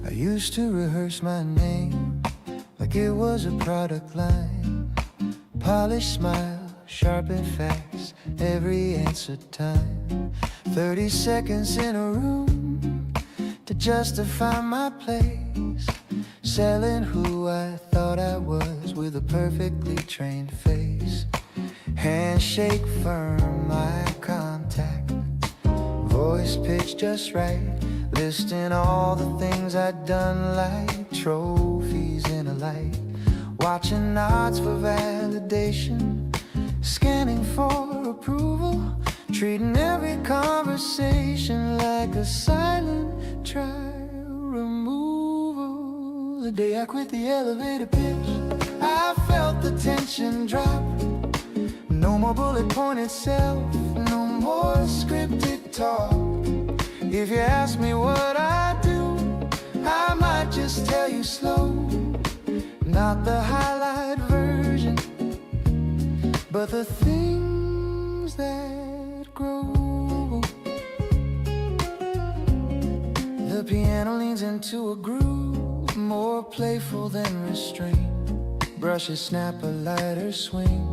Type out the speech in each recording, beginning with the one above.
I used to rehearse my name like it was a product line. Polished smile, sharp and fast, every answer time. 30 seconds in a room to justify my place. Selling who I thought I was with a perfectly trained face. Handshake firm, eye contact, voice pitch just right. Listing all the things I'd done like trophies in a light. Watching odds for validation, scanning for approval. Treating every conversation like a silent trial removal. The day I quit the elevator pitch, I felt the tension drop. No more bullet point itself, no more scripted talk. If you ask me what I do, I might just tell you slow. Not the highlight version, but the things that grow. The piano leans into a groove, more playful than restraint. Brushes snap, a lighter swing,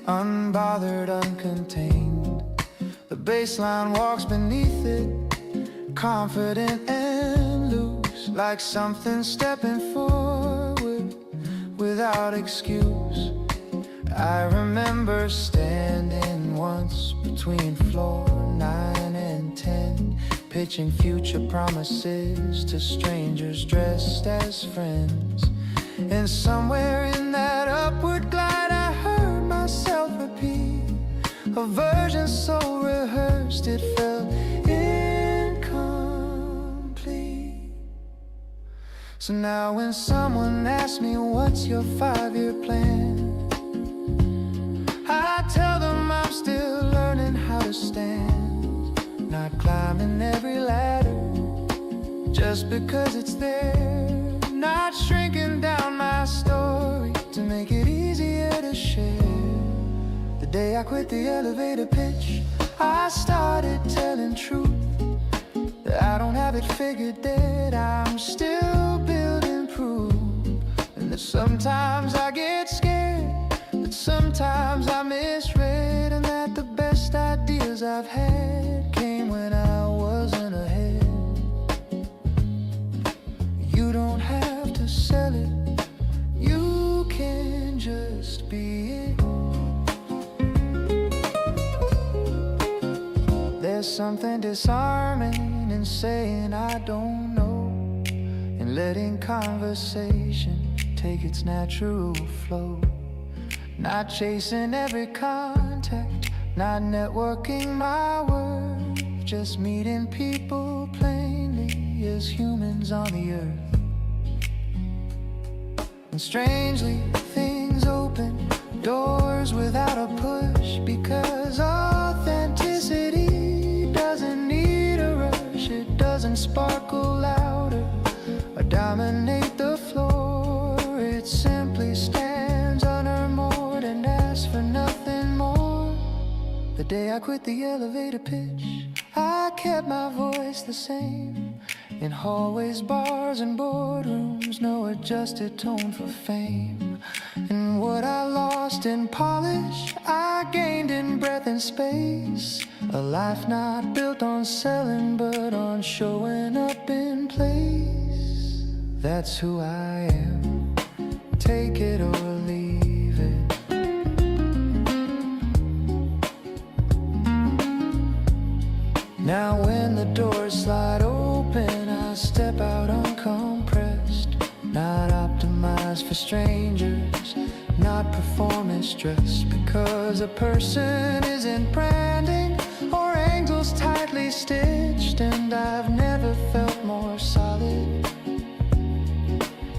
unbothered, uncontained. The bass line walks beneath it, confident and loose, like something stepping forward without excuse. I remember standing once between floor 9 and 10, pitching future promises to strangers dressed as friends. And somewhere in that upward glide I heard myself repeat a version so rehearsed it felt incomplete. So now when someone asks me what's your 5-year plan, I tell them I'm still learning how to stand. Not climbing every ladder just because it's there. Not shrinking down my story to make it easier to share. The day I quit the elevator pitch, I started telling truth. That I don't have it figured, that I'm still building proof. And that sometimes I get scared, that sometimes I misread. And that the best ideas I've had came when I wasn't ahead. You don't have to sell it, you can just be it. There's something disarming in saying I don't know, and letting conversation take its natural flow. Not chasing every contact, not networking my worth, just meeting people plainly as humans on the earth. And strangely, things open doors without a push, because authenticity doesn't need a rush. It doesn't sparkle louder or dominate the floor. It simply stands unmoored and asks for nothing more. The day I quit the elevator pitch, I kept my voice the same. In hallways, bars, and boardrooms, no adjusted tone for fame. And what I lost in polish, I gained in breadth and space. A life not built on selling, but on showing up in place. That's who I am, take it or leave it. Now when the doors slide open, I step out uncompressed. Not optimized for strangers, not performance dress. Because a person isn't branding or angles tightly stitched. And I've never felt more solid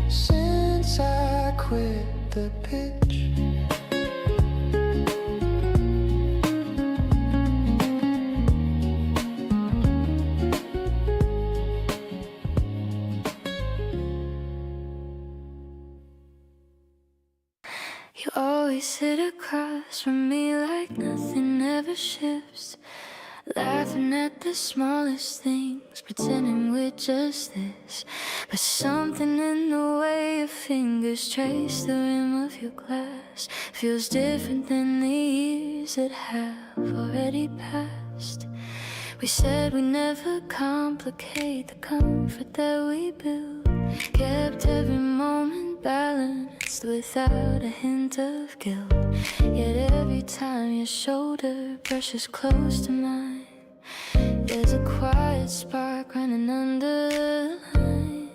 since I quit the pitch. You always sit across from me like nothing ever shifts. Laughing at the smallest things, pretending we're just this. But something in the way your fingers trace the rim of your glass feels different than the years that have already passed. We said we never complicate the comfort that we build. Kept every moment balanced without a hint of guilt. Yet every time your shoulder brushes close to mine, there's a quiet spark running under the line.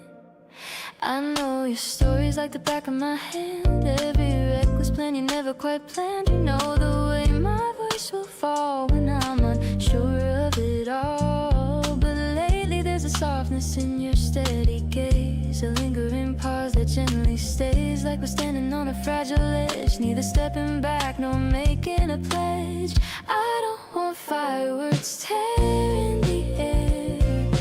I know your story's like the back of my hand. Every reckless plan you never quite planned. You know the way my voice will fall when I'm unsure of it all. But lately there's a softness in your steady gaze, a lingering pause that gently stays, like we're standing on a fragile edge, neither stepping back nor making a pledge. I don't want fireworks tearing the air,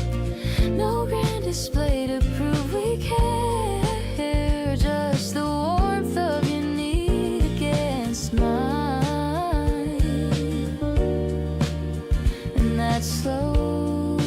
no grand display to prove we care, just the warmth of your knee against mine, and that slow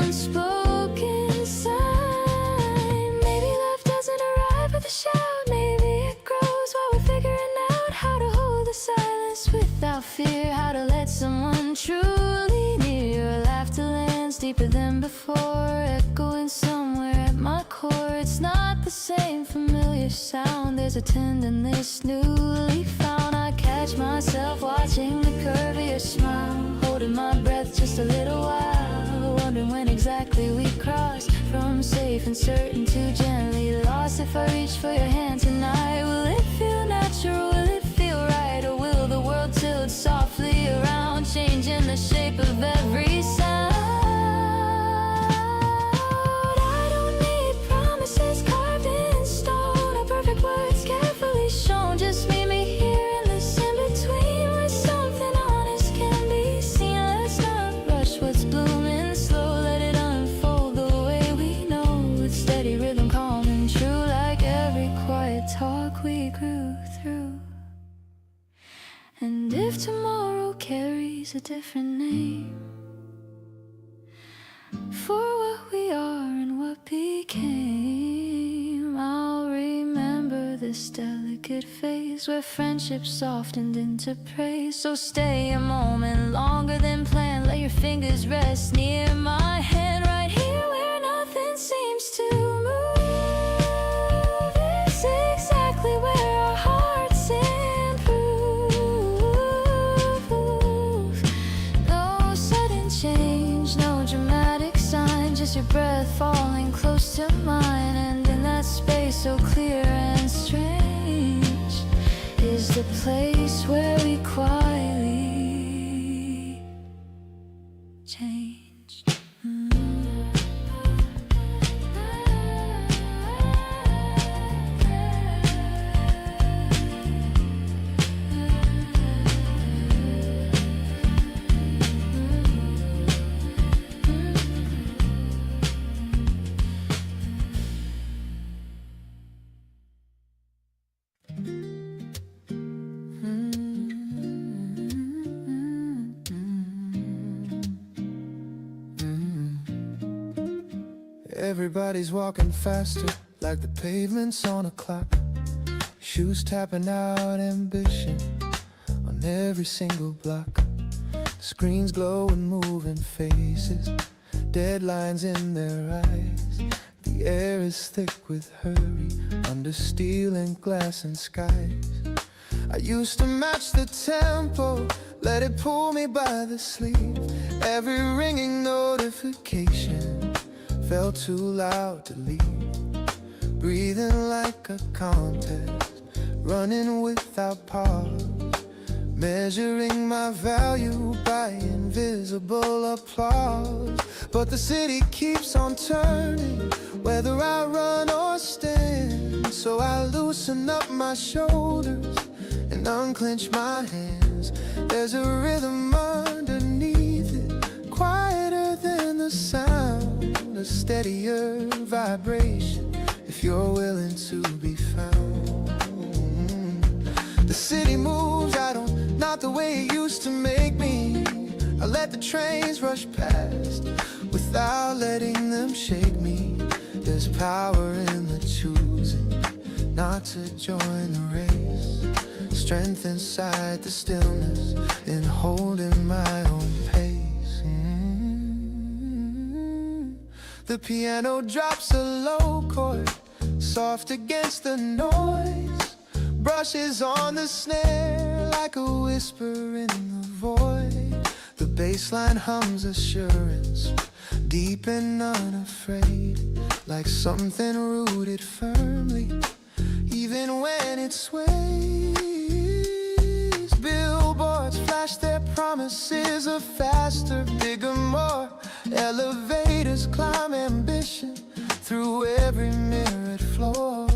unspoken sign. Maybe love doesn't arrive with a shout, maybe it grows while we're figuring out how to hold the silence without fear, how to let someone truly near. Your laughter lands deeper than before, echoing somewhere at my core. It's not the same familiar sound, there's a tenderness newly found. I catch myself watching the curve of your smile, holding my breath just a little while, wondering when exactly we cross from safe and certain to gently lost. If I reach for your hand tonight, will it feel natural, will it feel right, or will the world tilt softly around, changing the shape of every sound? I don't need promises carved in stone, or perfect words carefully shown. Just meet me here in this in-between, where something honest can be seen. Let's not rush what's blooming slow, let it unfold the way we know, with steady rhythm, calm and true, like every quiet talk we grew through. And if tomorrow carries a different name for what we are and what became, I'll remember this delicate phase where friendship softened into praise. So stay a moment longer than planned, let your fingers rest near my hand, right here where nothing seems to move. It's exactly where our hearts improve. No sudden change, no dramatic sign, just your breath falling close to mine. And in that space so clear and strange is the place where we quietly change. Everybody's walking faster, like the pavements on a clock. Shoes tapping out ambition on every single block. Screens glow and moving faces, deadlines in their eyes. The air is thick with hurry, under steel and glass and skies. I used to match the tempo, let it pull me by the sleeve. Every ringing notification felt too loud to leave. Breathing like a contest, running without pause, measuring my value by invisible applause. But the city keeps on turning, whether I run or stand. So I loosen up my shoulders and unclench my hands. There's a rhythm underneath it, quieter than the sound, a steadier vibration if you're willing to be found. The city moves, not the way it used to make me. I let the trains rush past without letting them shake me. There's power in the choosing not to join the race. Strength inside the stillness in holding my own pace. The piano drops a low chord, soft against the noise, brushes on the snare like a whisper in the void. The bass line hums assurance, deep and unafraid, like something rooted firmly, even when it sways. Billboards flash their promises of faster, bigger, more. Elevators climb ambition through every mirrored floor,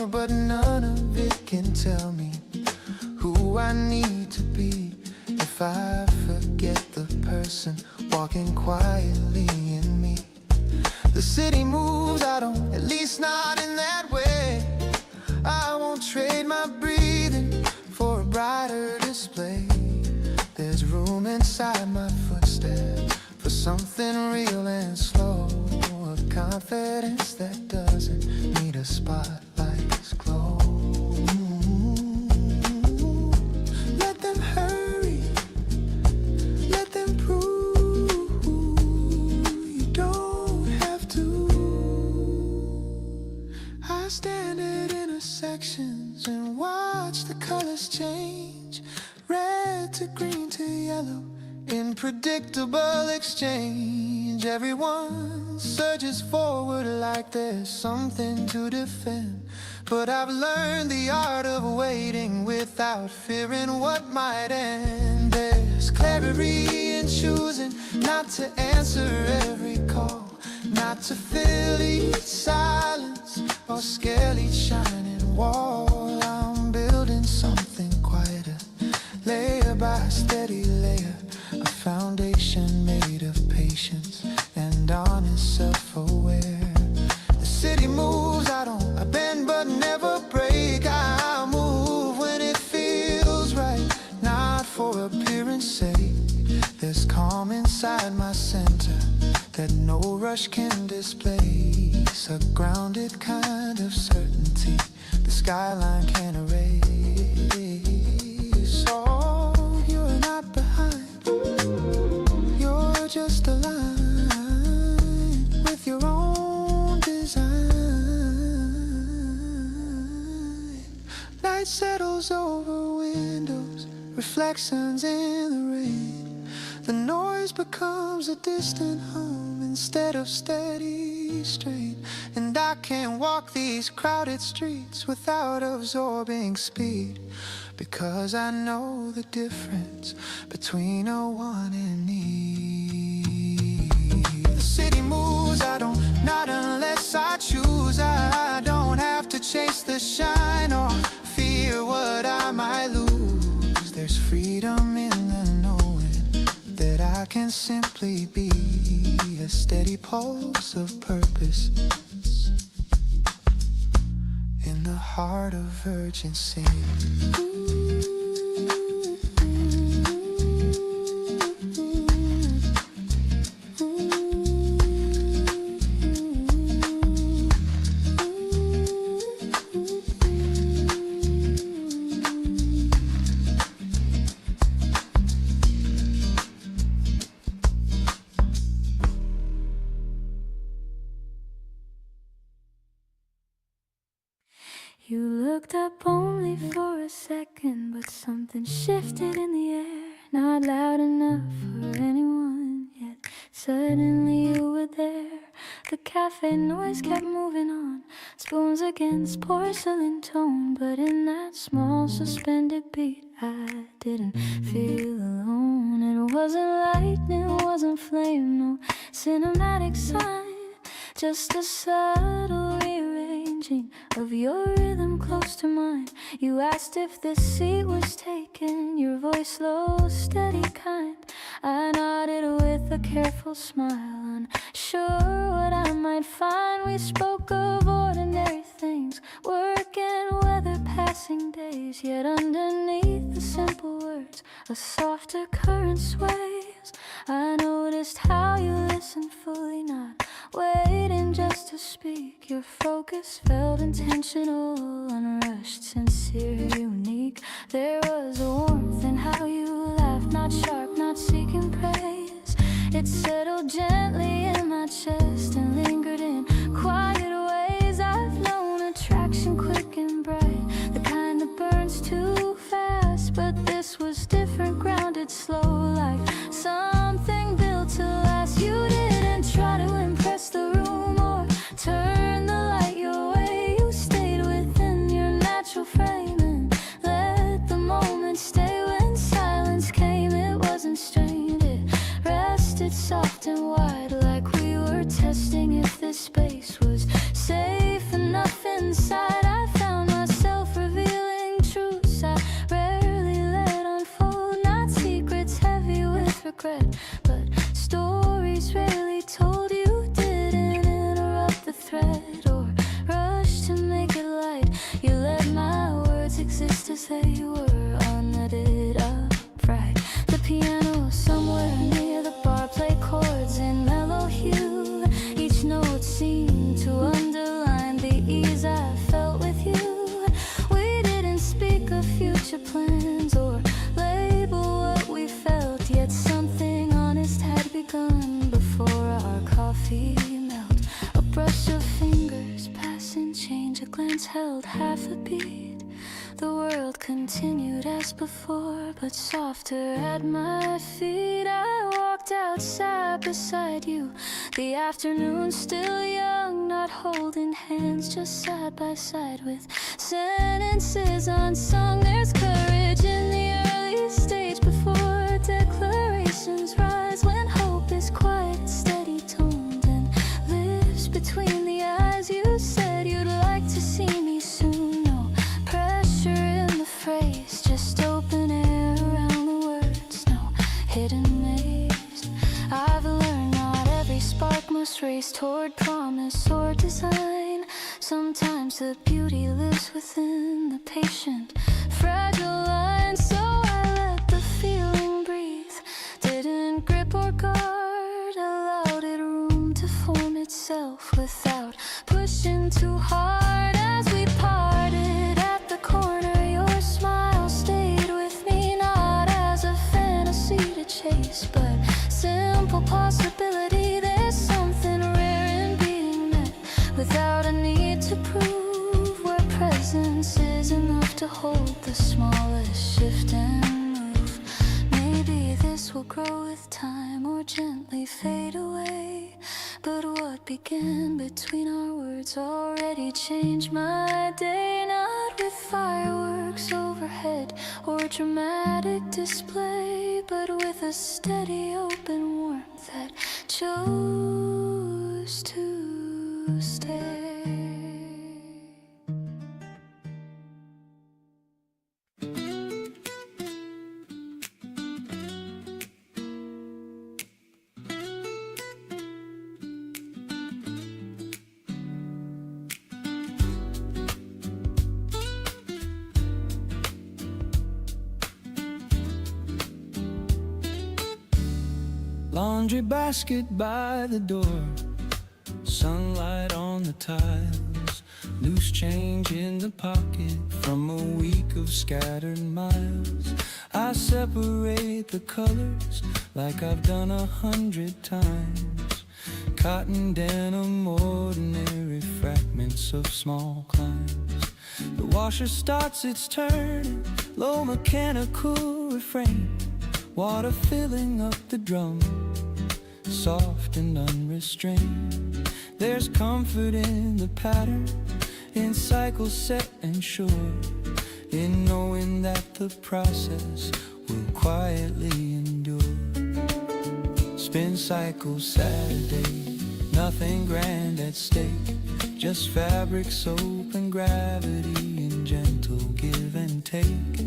but none of it can tell me who I need to be if I forget the person walking quietly in me. The city moves, I don't, at least not in that way. I won't trade my breathing for a brighter display. There's room inside my footsteps for something real and slow, a confidence that doesn't need a spotlight's glow. Let them hurry, let them prove you don't have to. I stand at intersections and watch the colors change, red to green to yellow, in predictable exchange. Everyone surges forward like there's something to defend, but I've learned the art of waiting without fearing what might end. There's clarity in choosing not to answer every call, not to fill each silence or scale each shining wall. I'm building something quieter, layer by steady layer, a foundation made of patience and honest self-aware. The city moves, I bend but never break. I move when it feels right, not for appearance sake. There's calm inside my center that no rush can displace, a grounded kind of certainty the skyline can't erase. Oh, you're not behind, you're just aligned with your own design. Night settles over windows, reflections in the rain. The noise becomes a distant hum instead of steady strain. And I can't walk these crowded streets without absorbing speed, because I know the difference between a want and need. The city moves, I don't, not unless I choose. I don't have to chase the shine or fear what I might lose. There's freedom in the knowing that I can simply be a steady pulse of purpose in the heart of urgency. You looked up only for a second, but something shifted in the air, not loud enough for anyone yet. Suddenly you were there. The cafe noise kept moving on, spoons against porcelain tone, but in that small suspended beat I didn't feel alone. It wasn't lightning, it wasn't flame, no cinematic sign, just a subtle rearranging of your rhythm close to mine. You asked if this seat was taken, your voice low, steady, kind. I nodded with a careful smile, unsure what I might find. We spoke of ordinary things, work and weather, passing days. Yet underneath the simple words, a softer current sways. I noticed how you listened fully, not waiting just to speak. Your focus felt intentional, unrushed, sincere, unique. There was a warmth in how you laughed, not sharp, not seeking praise. It settled gently in my chest and lingered in quiet ways. I've known attraction quick and bright, the kind that burns too fast, but this was different, grounded, slow, like something built to last. You didn't try to impress the room or turn the light your way. You stayed within your natural frame and let the moment stay. When silence came, it wasn't strained, it rested soft and wide, like we were testing if this space was safe enough inside. I found myself revealing truths I rarely let unfold, not secrets heavy with regret, but stories rarely told. You didn't interrupt the thread or rush to make it light. You let my words exist as they were, unknitted, upright. The piano somewhere near the bar played chords in mellow hue. Each note seemed to underline the ease I felt with you. We didn't speak of future plans or label what we felt, yet something honest had begun before our coffee melt. A brush of fingers passing change, a glance held half a beat. The world continued as before, but softer at my feet. I walked outside beside you, the afternoon still young, not holding hands, just side by side with sentences unsung. There's courage in the early stage before declarations rise, when hope is quiet, steady toned, and lives between the eyes. You said you'd like to see me soon, no pressure in the phrase, just open air around the words, no hidden maze. I've learned not every spark must race toward promise or design. Sometimes the beauty lives within the patient, fragile line. So I let the feeling breathe, didn't grip or guard, allowed it room to form itself without pushing too hard. As we parted at the corner, your smile stayed with me, not as a fantasy to chase, but simple possibility. There's something rare in being met without a need to prove, where presence is enough to hold the smallest shift and move. Maybe this will grow with time or gently fade away, but what began between our words already changed my day. Not with fireworks overhead or dramatic display, but with a steady open warmth that chose to stay. Laundry basket by the door, sunlight on the tiles, loose change in the pocket from a week of scattered miles. I separate the colors like I've done 100 times. Cotton, denim, ordinary fragments of small climbs. The washer starts its turning, low mechanical refrain, water filling up the drum, soft and unrestrained. There's comfort in the pattern, in cycles set and sure, in knowing that the process will quietly endure. Spin cycles Saturday, nothing grand at stake, just fabric, soap and gravity and gentle give and take.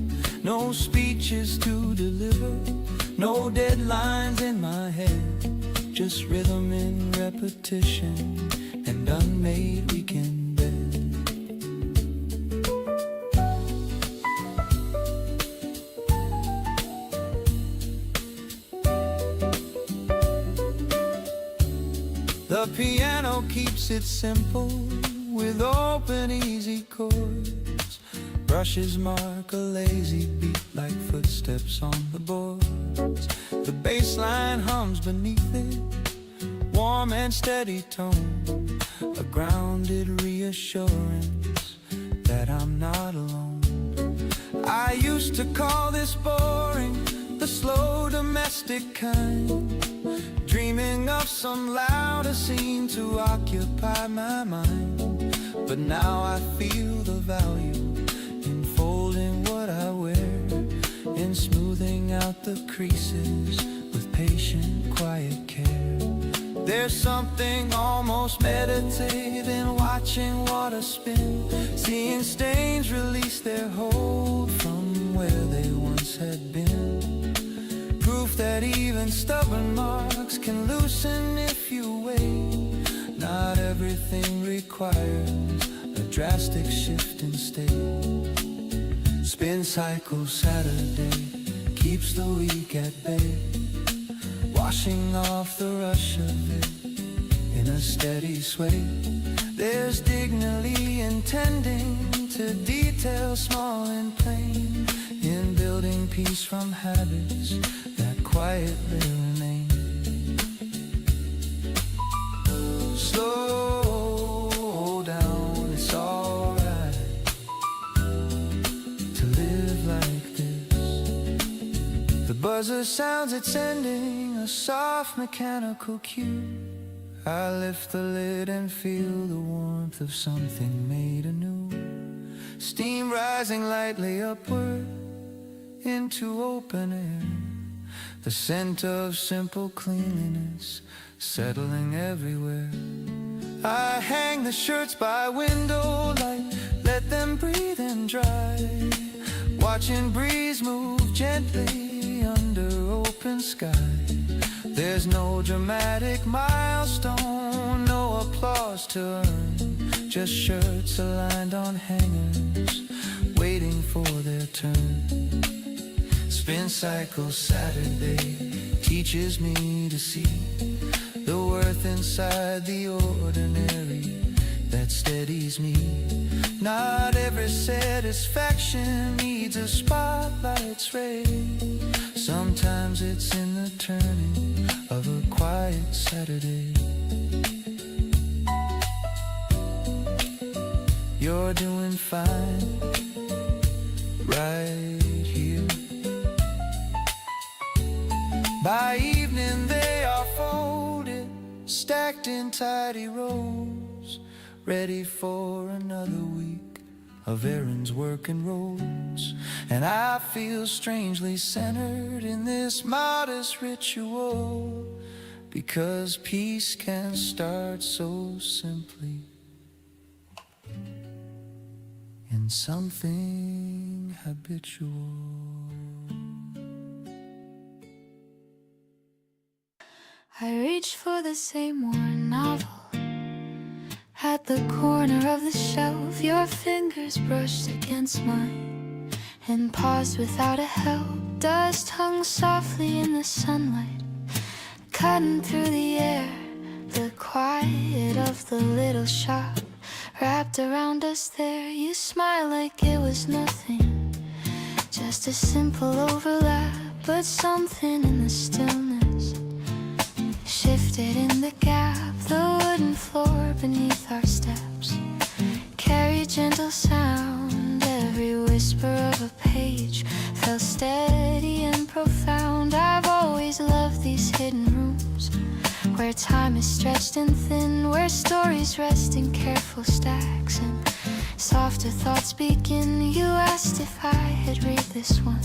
No speeches to deliver, no deadlines in my head, just rhythm in repetition and unmade weekend bed. The piano keeps it simple with open, easy chords. Brushes mark a lazy beat like footsteps on the boards. The bass line hums beneath it, warm and steady tone, a grounded reassurance that I'm not alone. I used to call this boring, the slow domestic kind, dreaming of some louder scene to occupy my mind. But now I feel the value in folding what I wear, in smoothing out the creases with patient, quiet care. There's something almost meditative in watching water spin, seeing stains release their hold from where they once had been. Proof that even stubborn marks can loosen if you wait. Not everything requires a drastic shift in state. Spin cycle Saturday keeps the week at bay, washing off the rush of it in a steady sway. There's dignity in tending to details small and plain, in building peace from habits that quietly remain. Slow down, it's alright to live like this. The buzzer sounds, it's ending, a soft mechanical cue. I lift the lid and feel the warmth of something made anew. Steam rising lightly upward into open air, the scent of simple cleanliness settling everywhere. I hang the shirts by window light, let them breathe and dry, watching breeze move gently under open sky. There's no dramatic milestone, no applause to earn, just shirts aligned on hangers, waiting for their turn. Spin cycle Saturday teaches me to see the worth inside the ordinary that steadies me. Not every satisfaction needs a spotlight's ray. Sometimes it's in the turning of a quiet Saturday. You're doing fine right here. By evening they are folded, stacked in tidy rows, ready for another week of errands, work and roads. And I feel strangely centered in this modest ritual, because peace can start so simply in something habitual. I reach for the same worn novel at the corner of the shelf. Your fingers brushed against mine and paused without a help. Dust hung softly in the sunlight, cutting through the air. The quiet of the little shop wrapped around us there. You smile like it was nothing, just a simple overlap. But something in the stillness shifted in the gap. The wooden floor beneath our steps carried gentle sound. Every whisper of a page felt steady and profound. I've always loved these hidden rooms where time is stretched and thin, where stories rest in careful stacks and softer thoughts begin. You asked if I had read this one,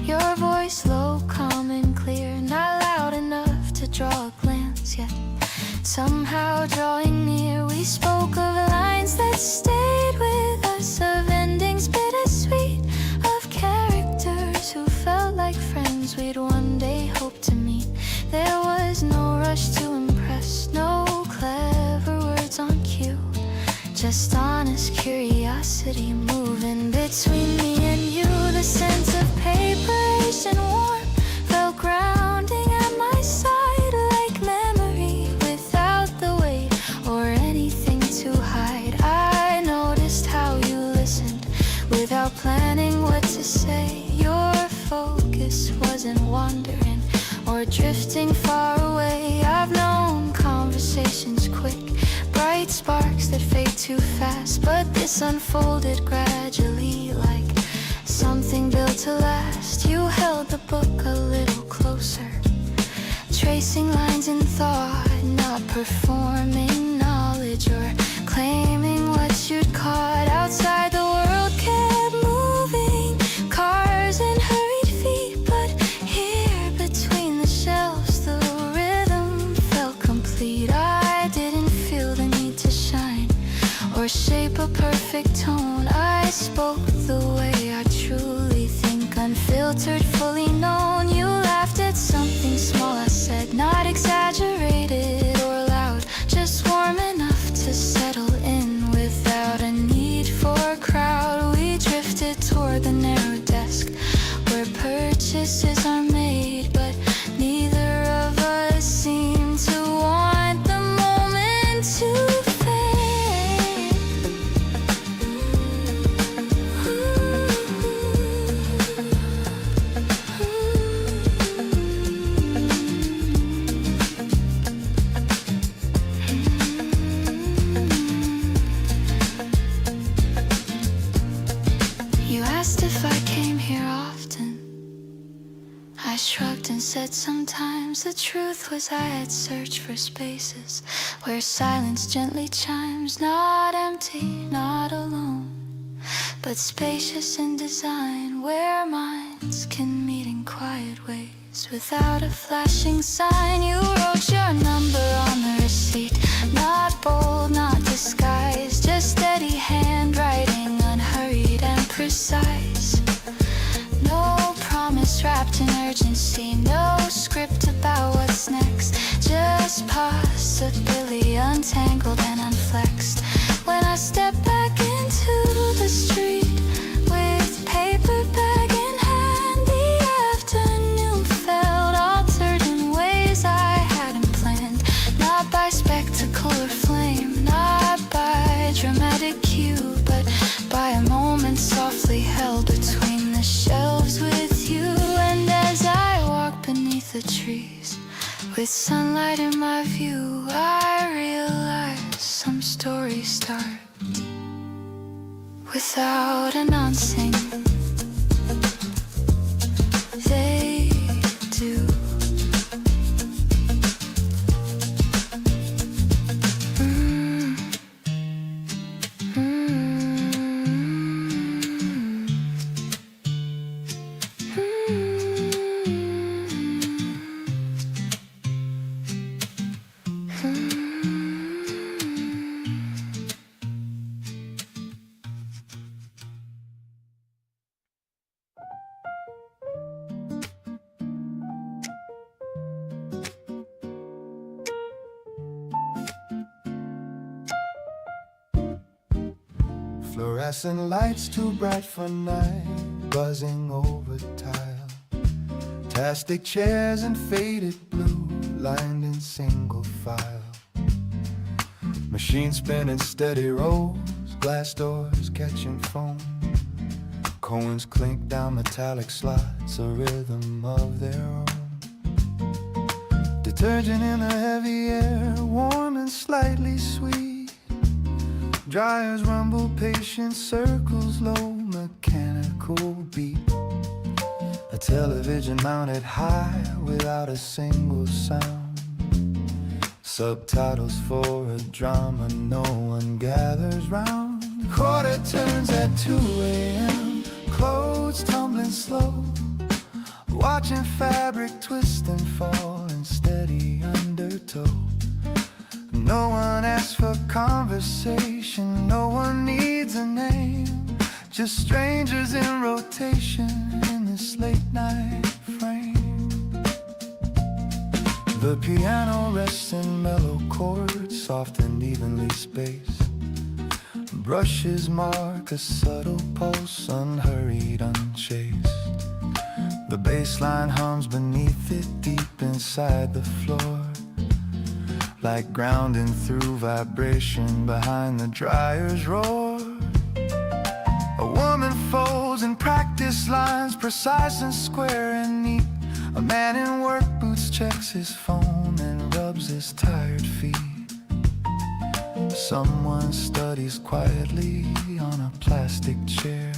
your voice low, calm and clear, not loud enough to draw a glance, yet somehow drawing near. We spoke of lines that stayed with us, of endings bittersweet, of characters who felt like friends we'd one day hope to meet. There was no rush to impress, no clever words on cue, just honest curiosity moving between me and you. The sense of paperation warm felt grounding at my side, like memory without the weight wasn't wandering or drifting far away. I've known conversations quick, bright sparks that fade too fast, but this unfolded gradually like something built to last. You held the book a little closer, tracing lines in thought, not performing knowledge or claiming what you'd caught. Outside the world kept moving, cars and hurried feet, but here between the shelves the rhythm felt complete. I didn't feel the need to shine or shape a perfect tone. I spoke the way I truly think, unfiltered, fully known. You laughed at something small I said, not exaggerated or loud, just warm enough to settle in without a need for a crowd. We drifted toward the narrow desk where purchases are made, but neither of us seemed to want the moment to fade. You asked if I came here often. I shrugged and said sometimes. The truth was I had searched for spaces where silence gently chimes, not empty, not alone, but spacious in design, where minds can meet in quiet ways without a flashing sign. You wrote your number on the receipt, not bold, not disguised, just steady handwriting, unhurried and precise. No promise wrapped in urgency, no script about what's next, just possibility untangled and unflexed. When I stepped back into the street with paper bag in hand, the afternoon felt altered in ways I hadn't planned, not by spectacle or flame, not by dramatic cue, but by a moment softly held between the shelves with you. And as I walked beneath the trees with sunlight in my view, I realized some stories start without announcing. They do. Fluorescent lights too bright for night, buzzing over tile. Plastic chairs in faded blue, lined in single file. Machine spinning steady rolls, glass doors catching foam. Coins clink down metallic slots, a rhythm of their own. Detergent in the heavy air, warm and slightly sweet. Dryers rumble, patient circles, low mechanical beat. A television mounted high without a single sound. Subtitles for a drama no one gathers round. Quarter turns at 2 a.m., clothes tumbling slow. Watching fabric twist and fall in steady undertow. No one asks for conversation, no one needs a name. Just strangers in rotation in this late night frame. The piano rests in mellow chords, soft and evenly spaced. Brushes mark a subtle pulse, unhurried, unchased. The bass line hums beneath it, deep inside the floor, like grounding through vibration behind the dryer's roar. A woman folds in practice lines, precise and square and neat. A man in work boots checks his phone and rubs his tired feet. Someone studies quietly on a plastic chair.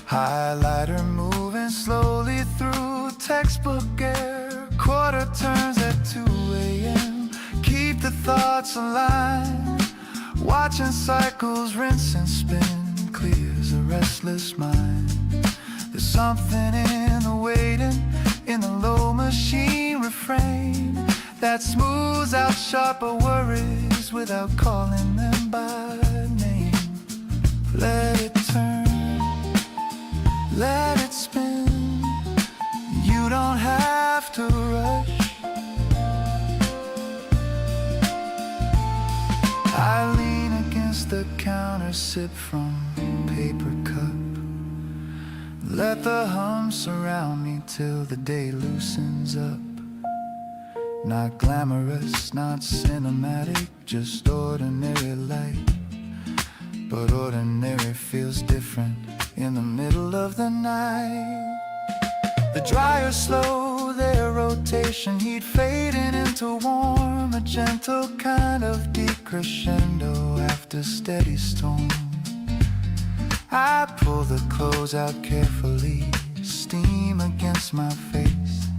Highlighter moving slowly through textbook air. Quarter turns at 2 a.m. Keep the thoughts aligned. Watching cycles rinse and spin clears a restless mind. There's something in the waiting, in the low machine refrain that smooths out sharper worries without calling them by name. Let it turn, let it spin. You don't have to rush. I lean against the counter, sip from paper cup. Let the hum surround me till the day loosens up. Not glamorous, not cinematic, just ordinary light. But ordinary feels different in the middle of the night. The dryers slow their rotation, heat fading into warm, a gentle kind of decrescendo after steady storm. I pull the clothes out carefully, steam against my face.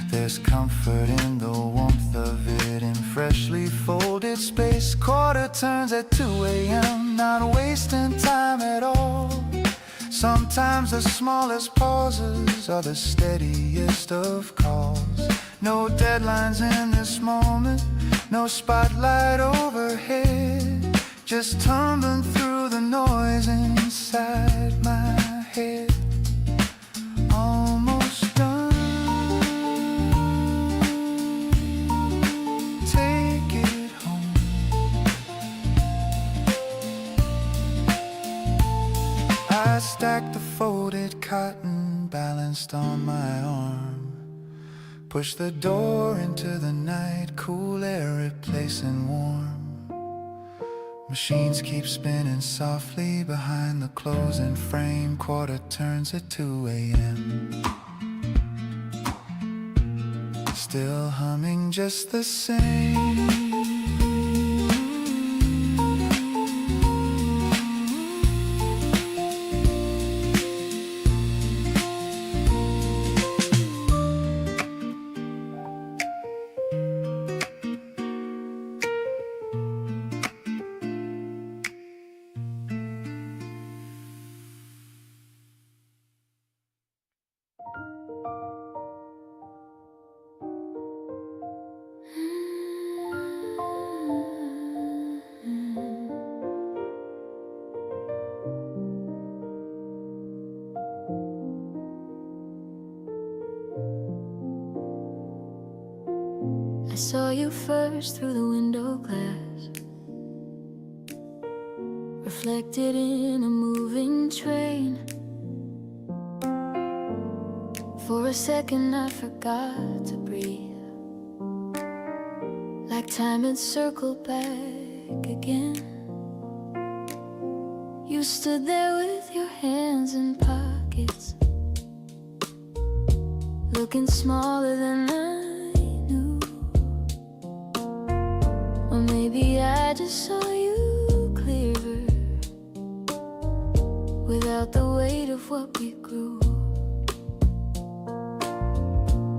There's comfort in the warmth of it in freshly folded space. Quarter turns at 2 a.m., not wasting time at all. Sometimes the smallest pauses are the steadiest of calls. No deadlines in this moment, no spotlight overhead. Just tumbling through the noise inside my head. Almost done. Take it home. I stack the folded cotton balanced on my arm. Push the door into the night, cool air replacing warm. Machines keep spinning softly behind the closing frame. Quarter turns at 2 a.m. Still humming just the same. I saw you first through the window glass, reflected in a moving train. For a second I forgot to breathe, like time had circled back again. You stood there with your hands in pockets, looking smaller than I knew. Or maybe I just saw you clearer, without the weight of what we grew.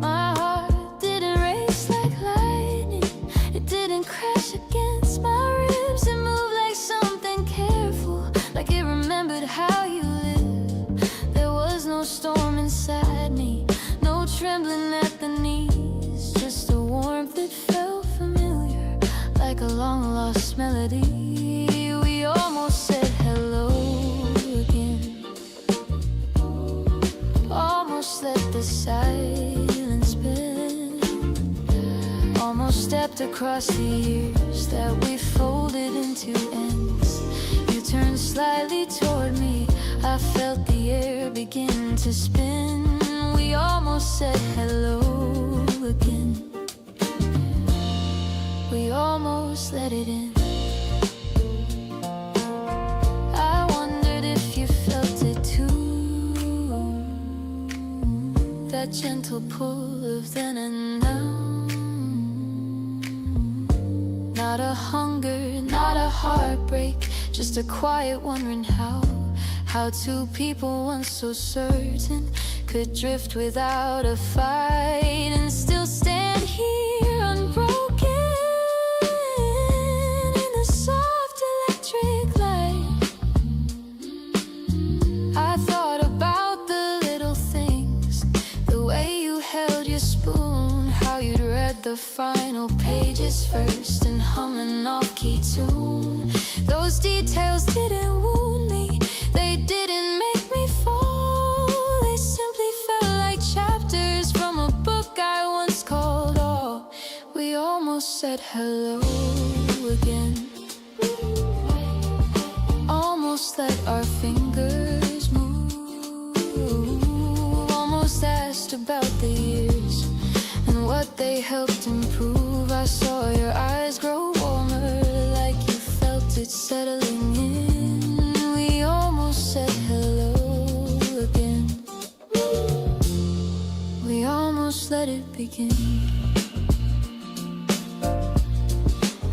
My heart didn't race like lightning, it didn't crash against my ribs. It moved like something careful, like it remembered how you lived. There was no storm inside me, no trembling at the knees, just a warmth that felt familiar, like a long-lost melody. We almost said hello again, almost let the silence bend, almost stepped across the years that we folded into ends. You turned slightly toward me, I felt the air begin to spin. We almost said hello again, we almost let it in. I wondered if you felt it too, that gentle gentle pull of then and now. Not a hunger, not a heartbreak, just a quiet wondering how two people once so certain could drift without a fight and still stand here unbroken in the soft electric light. I thought about the little things, the way you held your spoon, how you'd read the final pages first and hum an off-key tune. Those details didn't wound me, they didn't make me fall. They simply felt like chapters from a book I once called all. We almost said hello again, almost let our fingers move, almost asked about the years and what they helped improve. I saw your eyes grow warmer, like you felt it settling in. We almost said hello again, we almost let it begin.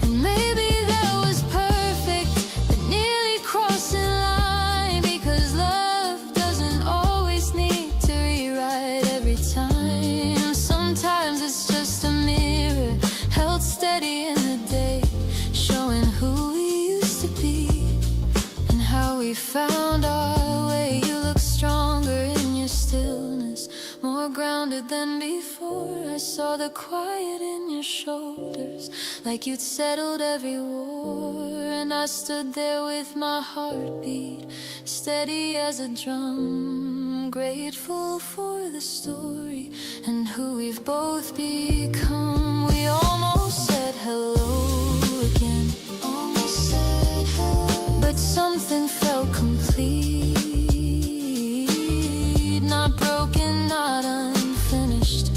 And maybe that was perfect, but nearly crossing line, because love doesn't always need to rewrite every time. Sometimes it's just a mirror held steady in the day, showing who we used to be and how we found our way. You look stronger in your stillness, more grounded than before. I saw the quiet in your shoulders, like you'd settled every war. And I stood there with my heartbeat steady as a drum, grateful for the story and who we've both become. We almost said hello again, almost said hello, but something felt complete, not broken, not unfinished,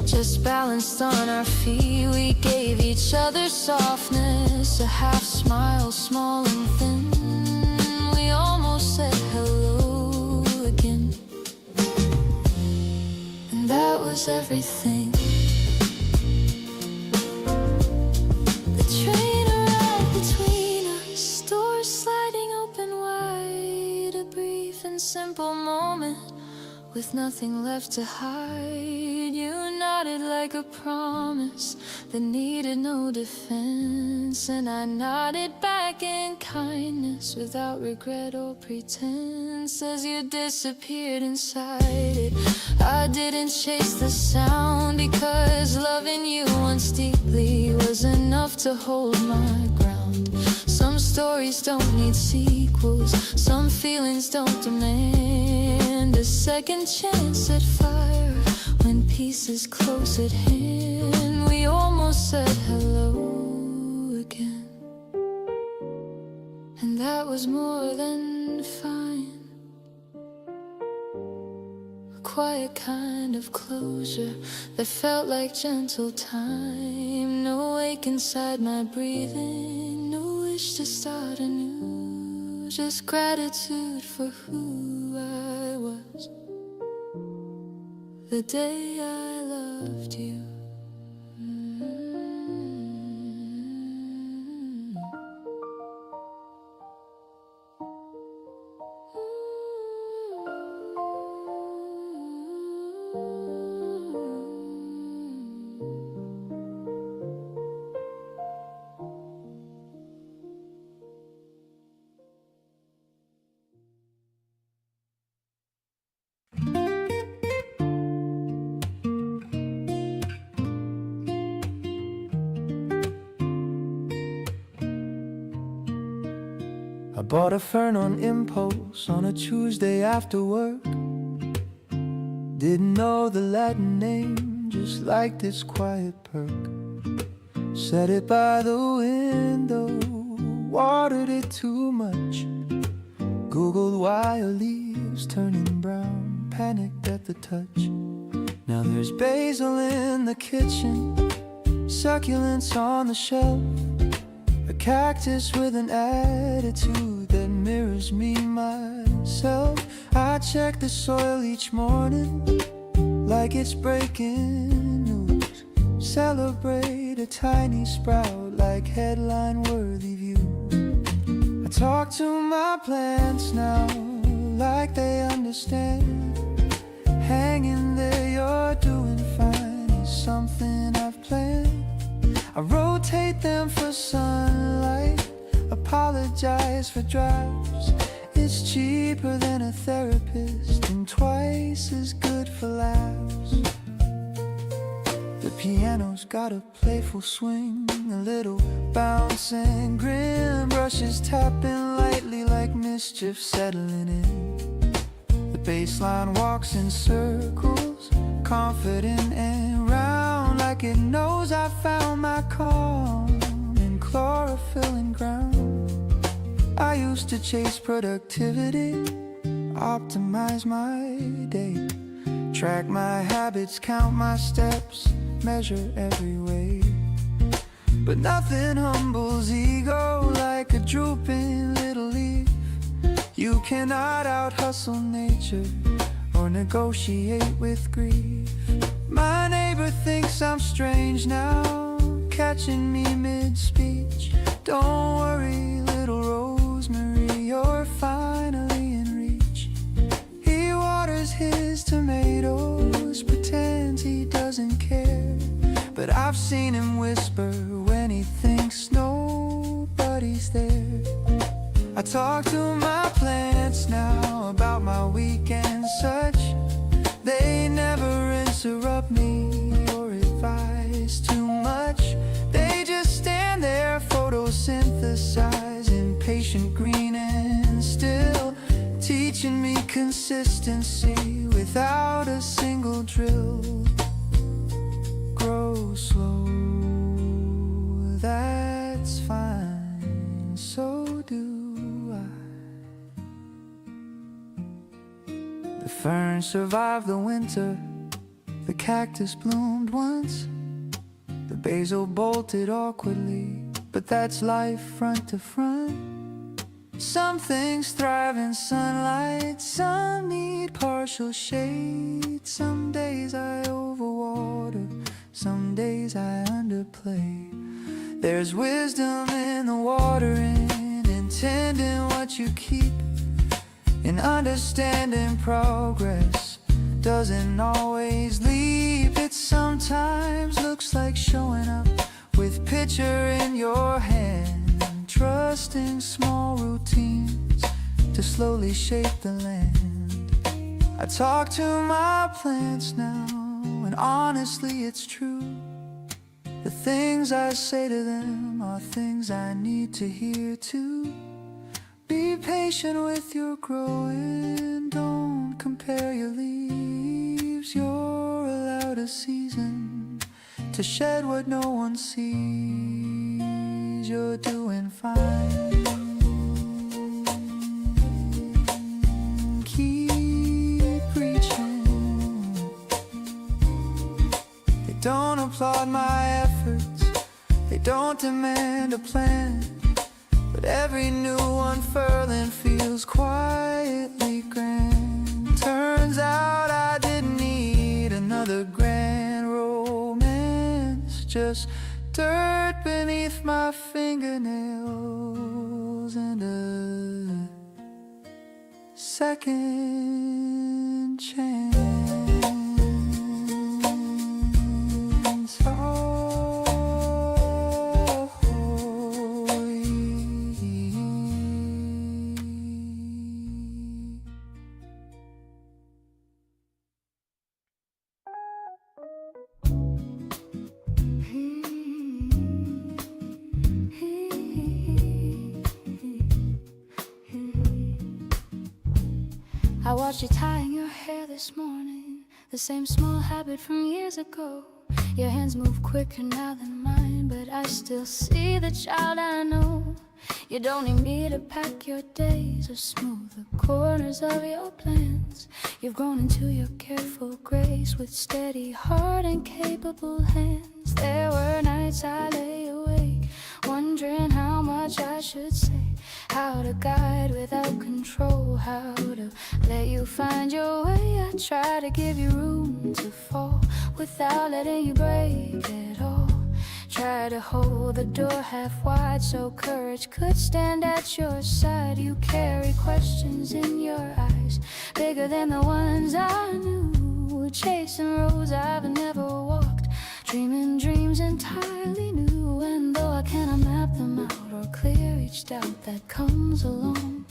just balanced on our feet. We gave each other softness, a half smile, small and thin. We almost said hello again, and that was everything. The train arrived between us, doors sliding open wide, a brief and simple moment with nothing left to hide. You nodded like a promise that needed no defense, and I nodded back in kindness without regret or pretense. As you disappeared inside it, I didn't chase the sound, because loving you once deeply was enough to hold my ground. Some stories don't need sequels, some feelings don't demand a second chance at fire when peace is close at hand. We almost said hello again, and that was more than fine. A quiet kind of closure that felt like gentle time. No ache inside my breathing, no wish to start anew, just gratitude for who I was the day I loved you. I bought a fern on impulse on a Tuesday after work. Didn't know the Latin name, just liked its quiet perk. Set it by the window, watered it too much. Googled why a leaves turning brown, panicked at the touch. Now there's basil in the kitchen, succulents on the shelf, a cactus with an attitude that mirrors me myself. I check the soil each morning, like it's breaking news. Celebrate a tiny sprout like headline-worthy view. I talk to my plants now like they understand. Hang in there, you're doing fine is something I've planned. I rotate them for sunlight, apologize for drafts. It's cheaper than a therapist and twice as good for laughs. The piano's got a playful swing, a little bounce and grin. Brushes tapping lightly like mischief settling in. The bass line walks in circles, confident and round, like it knows I found my calm in chlorophyll and ground. I used to chase productivity, optimize my day, track my habits, count my steps, measure every way. But nothing humbles ego like a drooping little leaf. You cannot out-hustle nature or negotiate with grief. My neighbor thinks I'm strange now, catching me mid-speech. Don't worry, little Rosemary, you're finally in reach. He waters his tomatoes, pretends he doesn't care, but I've seen him whisper when he thinks nobody's there. I talk to my plants now about my week and such. They never interrupt me or advise too much. They just stand there, photosynthesizing, patient, green and still, teaching me consistency without a single drill. Grow slow, that's fine, so do I. The fern survived the winter, the cactus bloomed once, the basil bolted awkwardly, but that's life front to front. Some things thrive in sunlight, some need partial shade. Some days I overwater, some days I underplay. There's wisdom in the watering, intending what you keep, in understanding progress doesn't always leap. It sometimes looks like showing up with picture in your hand, trusting small routines to slowly shape the land. I talk to my plants now, and honestly it's true. The things I say to them are things I need to hear too. Be patient with your growing, don't compare your leaves. You're allowed a season to shed what no one sees. You're doing fine. Keep reaching. They don't applaud my efforts, they don't demand a plan, but every new unfurling feels quietly grand. Turns out I didn't need another grand romance, just dirt beneath my fingernails and a second chance. I watched you tying your hair this morning, the same small habit from years ago. Your hands move quicker now than mine, but I still see the child I know. You don't need me to pack your days or smooth the corners of your plans. You've grown into your careful grace with steady heart and capable hands. There were nights I lay awake, wondering how much I should say, how to guide without control, how to let you find your way. I try to give you room to fall without letting you break it all. Try to hold the door half wide so courage could stand at your side. You carry questions in your eyes, bigger than the ones I knew. Chasing roads I've never walked, dreaming dreams entirely new. And though I cannot map them out or clear each doubt that comes along,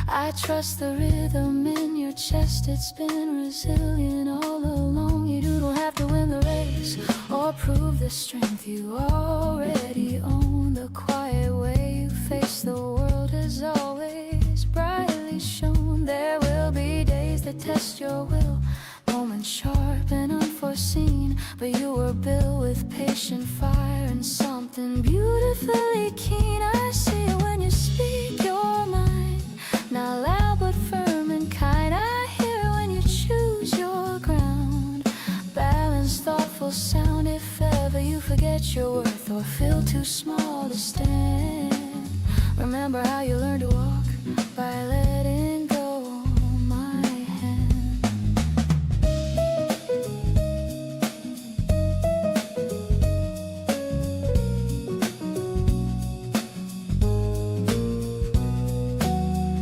I trust the rhythm in your chest. It's been resilient all along. You don't have to win the race or prove the strength you already own. The quiet way you face the world has always brightly shone. There will be days that test your will, moments sharp and unforeseen, but you were built with patient fire and something beautifully keen. I see it when you speak your mind, not loud but firm and kind. I hear it when you choose your ground, balanced, thoughtful sound. If ever you forget your worth or feel too small to stand, remember how you learned to walk, by letting go my hand.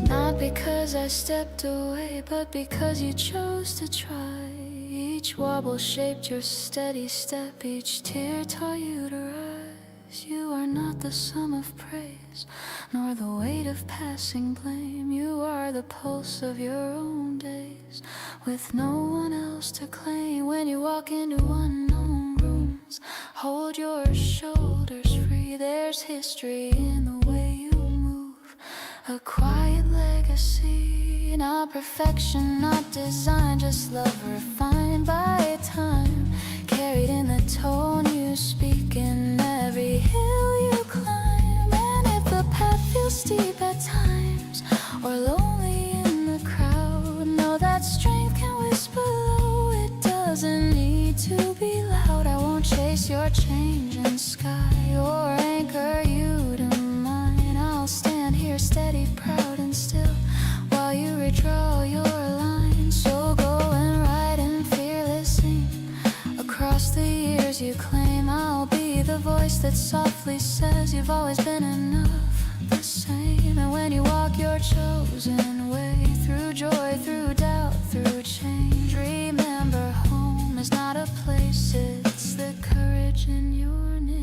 Not because I stepped away, but because you chose to try. Each wobble shaped your steady step, each tear taught you to rise. You are not the sum of praise, nor the weight of passing blame. You are the pulse of your own days, with no one else to claim. When you walk into unknown rooms, hold your shoulders free. There's history in the way you move, a quiet legacy. Not perfection, not design, just love refined by time, carried in the tone you speak, in every hill you climb. And if the path feels steep at times, or lonely in the crowd, know that strength can whisper low. It doesn't need to be loud. I won't chase your changing sky or anchor you to mine. I'll stand here steady, proud and still, while you redraw your line. So go and write and fearless sing. Across the years you claim, I'll be the voice that softly says you've always been enough, the same. And when you walk your chosen way, through joy, through doubt, through change, remember home is not a place, it's the courage in your name.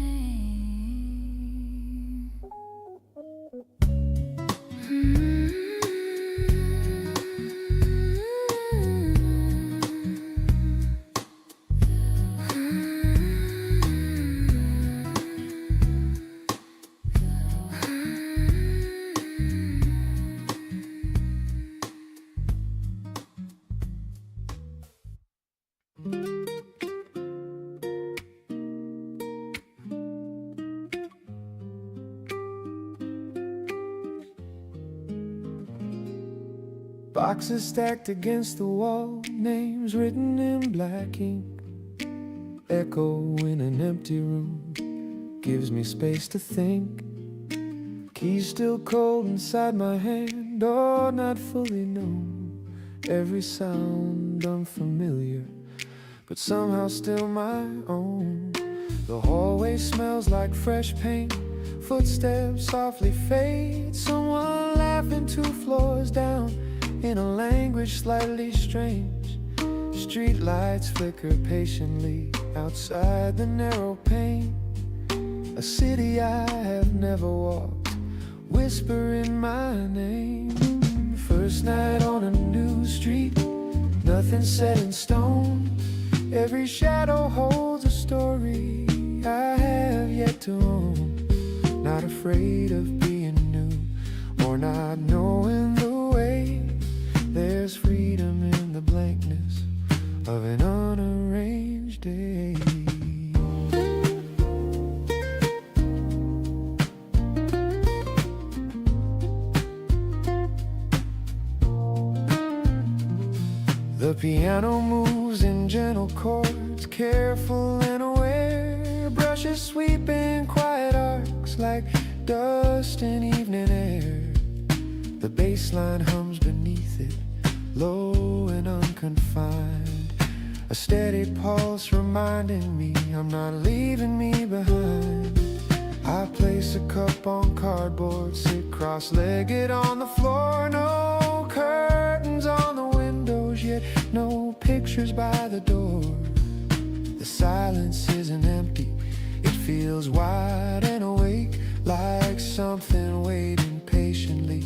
Boxes stacked against the wall, names written in black ink, echo in an empty room, gives me space to think. Keys still cold inside my hand, oh, not fully known. Every sound unfamiliar, but somehow still my own. The hallway smells like fresh paint, footsteps softly fade, someone laughing 2 floors down in a language slightly strange. Street lights flicker patiently outside the narrow pane. A city I have never walked, whispering my name. First night on a new street, nothing set in stone. Every shadow holds a story I have yet to own. Not afraid of being new, or not knowing the way. There's freedom in the blankness of an unarranged day. The piano moves in gentle chords, careful and aware. Brushes sweeping quiet arcs like dust in evening air. The bass line hums beneath it, low and unconfined. A steady pulse reminding me I'm not leaving me behind. I place a cup on cardboard, sit cross-legged on the floor. No curtains on the windows, yet no pictures by the door. The silence isn't empty, it feels wide and awake, like something waiting patiently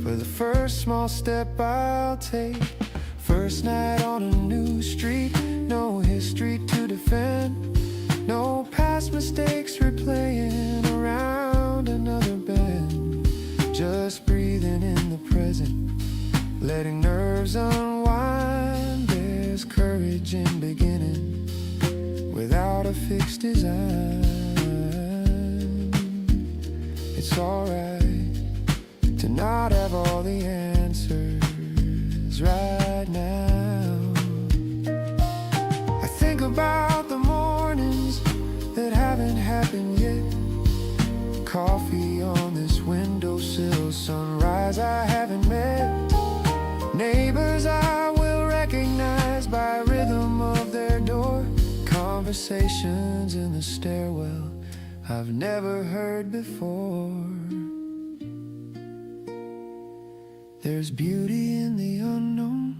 for the first small step I'll take. First night on a new street, no history to defend, no past mistakes replaying around another bend. Just breathing in the present, letting nerves unwind. There's courage in beginning without a fixed design. It's alright to not have all the answers right now. I think about the mornings that haven't happened yet. Coffee on this windowsill, sunrise I haven't met. Neighbors I will recognize by rhythm of their door. Conversations in the stairwell I've never heard before. There's beauty in the unknown,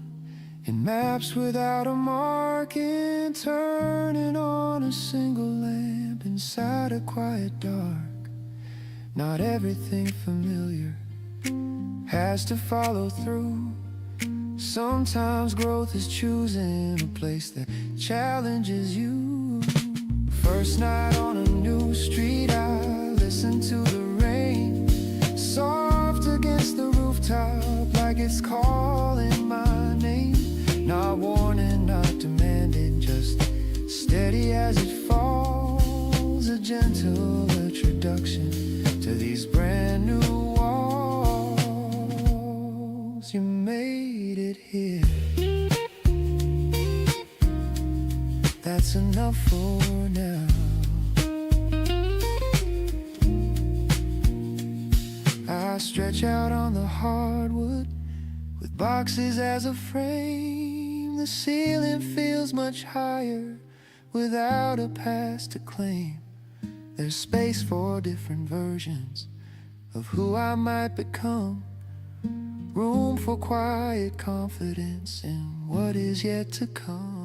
in maps without a marking, turning on a single lamp inside a quiet dark. Not everything familiar has to follow through. Sometimes growth is choosing a place that challenges you. First night on a new street, I listen to the rain, soft against the rooftop, like it's calling my name. Not warning, not demanding, just steady as it falls. A gentle introduction to these brand new walls. You made it here, that's enough for now. I stretch out on the hardwood with boxes as a frame. The ceiling feels much higher without a past to claim. There's space for different versions of who I might become. Room for quiet confidence in what is yet to come.